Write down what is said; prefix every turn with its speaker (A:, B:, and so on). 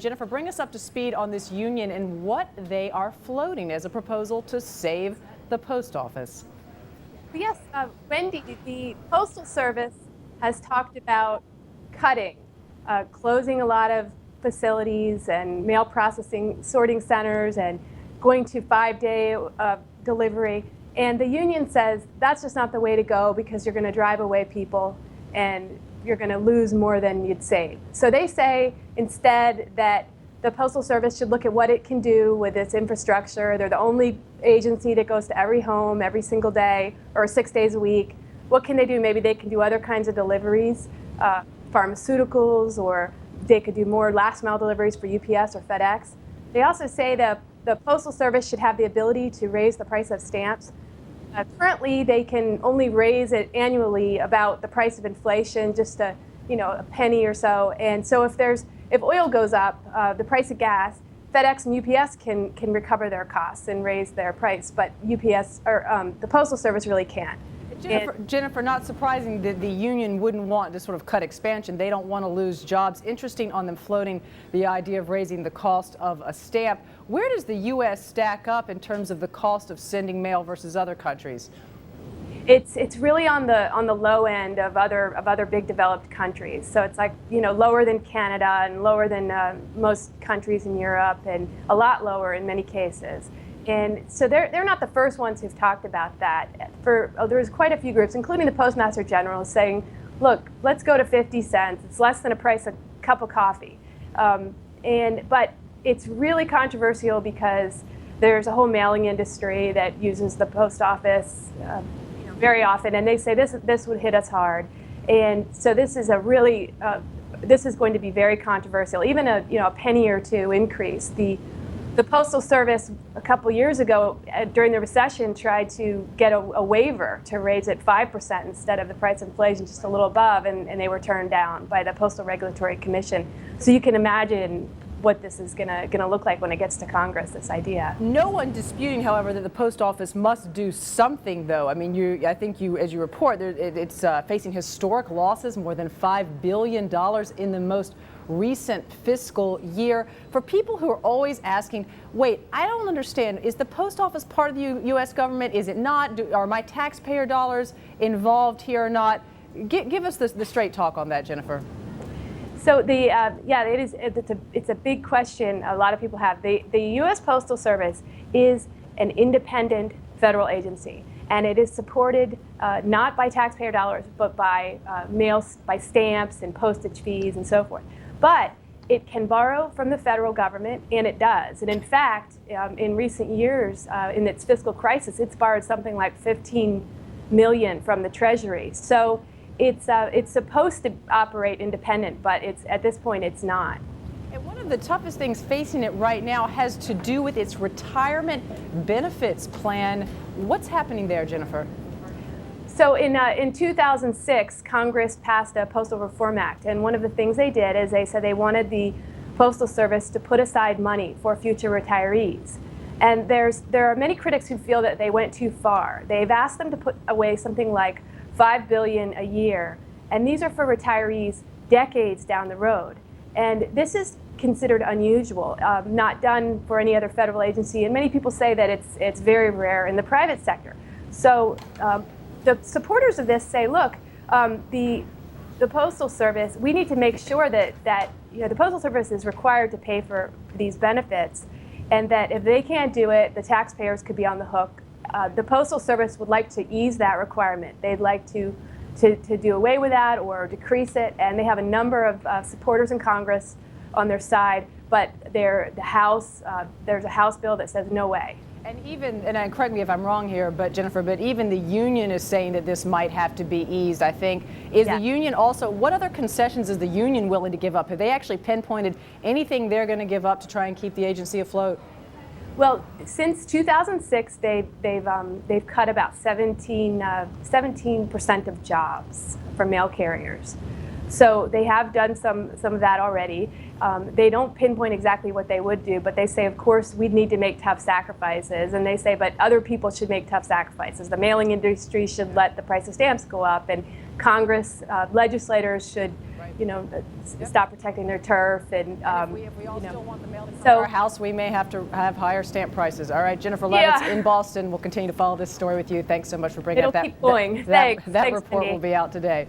A: Jennifer, bring us up to speed on this union and what they are floating as a proposal to save the post office.
B: Yes, Wendy, the Postal Service has talked about cutting, closing a lot of facilities and mail processing sorting centers and going to 5-day delivery. And the union says that's just not the way to go because you're going to drive away people and you're going to lose more than you'd save. So they say instead that the Postal Service should look at what it can do with its infrastructure. They're the only agency that goes to every home every single day or 6 days a week. What can they do? Maybe they can do other kinds of deliveries, pharmaceuticals, or they could do more last mile deliveries for UPS or FedEx. They also say that the Postal Service should have the ability to raise the price of stamps. Currently, they can only raise it annually about the price of inflation, just a penny or so. And so if oil goes up, the price of gas, FedEx and UPS can recover their costs and raise their price, but UPS or the Postal Service really can't.
A: Jennifer, not surprising that the union wouldn't want to sort of cut expansion. They don't want to lose jobs. Interesting on them floating the idea of raising the cost of a stamp. Where does the U.S. stack up in terms of the cost of sending mail versus other countries?
B: It's really on the low end of other big developed countries. So it's like lower than Canada and lower than most countries in Europe, and a lot lower in many cases. And so they're not the first ones who've talked about that. There's quite a few groups, including the Postmaster General, saying, look, let's go to 50 cents. It's less than a price of a cup of coffee. But it's really controversial because there's a whole mailing industry that uses the post office very often, and they say this would hit us hard. And so this is this is going to be very controversial. Even a penny or two increase. The Postal Service a couple years ago during the recession tried to get a waiver to raise it 5% instead of the price of inflation, just a little above, and they were turned down by the Postal Regulatory Commission. So you can imagine what this is going to look like when it gets to Congress, this idea.
A: No one disputing, however, that the post office must do something, though. I mean, I think as you report, it's facing historic losses, more than $5 billion in the most recent fiscal year. For people who are always asking, wait, I don't understand, is the post office part of the U.S. government? Is it not? Are my taxpayer dollars involved here or not? Give us the straight talk on that, Jennifer.
B: So it's a big question a lot of people have. The U.S. Postal Service is an independent federal agency, and it is supported not by taxpayer dollars, but by by stamps and postage fees and so forth. But it can borrow from the federal government, and it does. And in fact, in recent years, in its fiscal crisis, it's borrowed something like $15 million from the Treasury. So it's supposed to operate independent, but at this point, it's not.
A: And one of the toughest things facing it right now has to do with its retirement benefits plan. What's happening there, Jennifer?
B: So in 2006, Congress passed a Postal Reform Act, and one of the things they did is they said they wanted the Postal Service to put aside money for future retirees. And there are many critics who feel that they went too far. They've asked them to put away something like $5 billion a year, and these are for retirees decades down the road. And this is considered unusual, not done for any other federal agency, and many people say that it's very rare in the private sector. So the supporters of this say, look, the Postal Service, we need to make sure that the Postal Service is required to pay for these benefits, and that if they can't do it, the taxpayers could be on the hook. The Postal Service would like to ease that requirement. They'd like to do away with that or decrease it, and they have a number of supporters in Congress on their side, but there's a House bill that says no way.
A: And correct me if I'm wrong here, but Jennifer, but even the union is saying that this might have to be eased, I think. Is the union also, what other concessions is the union willing to give up? Have they actually pinpointed anything they're going to give up to try and keep the agency afloat?
B: Well, since 2006, they've cut about 17% of jobs for mail carriers. So they have done some of that already. They don't pinpoint exactly what they would do, but they say, of course, we'd need to make tough sacrifices. And they say, but other people should make tough sacrifices. The mailing industry should let the price of stamps go up, and Congress, legislators should you know, stop protecting their turf. And
A: if we all
B: you know,
A: still want the mail to come
B: so-
A: to our house, we may have to have higher stamp prices. All right, Jennifer Levitz
B: Yeah.
A: in Boston. We'll continue to follow this story with you. Thanks so much for bringing
B: It'll
A: up that.
B: keep going.
A: That
B: Thanks,
A: report
B: Cindy.
A: will be out today.